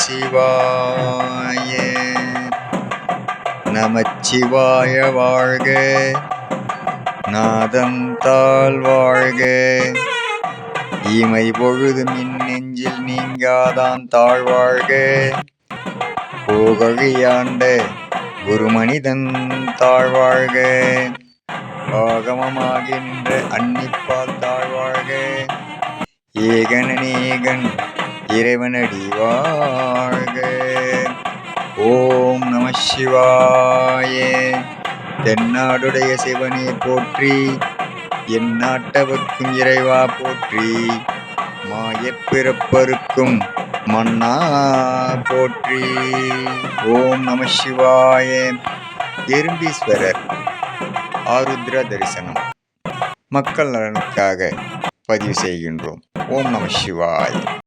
சிவாய. நமச்சிவாய வாழ்க, நாதம் தாழ் வாழ்க. இமை பொழுது மின் நெஞ்சில் நீங்காதான் தாழ்வாழ்க. போகழியாண்ட குருமனிதன் தாழ்வாழ்க. ஆகமமாகின்ற அன்னிப்பால் தாழ்வாழ்க. ஏகனேகன் இறைவனடி வாழ்க. ஓம் நம சிவாய. தென்னாடுடைய சிவனே போற்றி, என் நாட்டவர்க்கும் இறைவா போற்றி. மாயப்பிறப்பருக்கும் மன்னா போற்றி. ஓம் நம சிவாய. எறும்பீஸ்வரர் ஆருத்ர தரிசனம் மக்கள் நலனுக்காக பதிவு செய்கின்றோம். ஓம் நம சிவாய.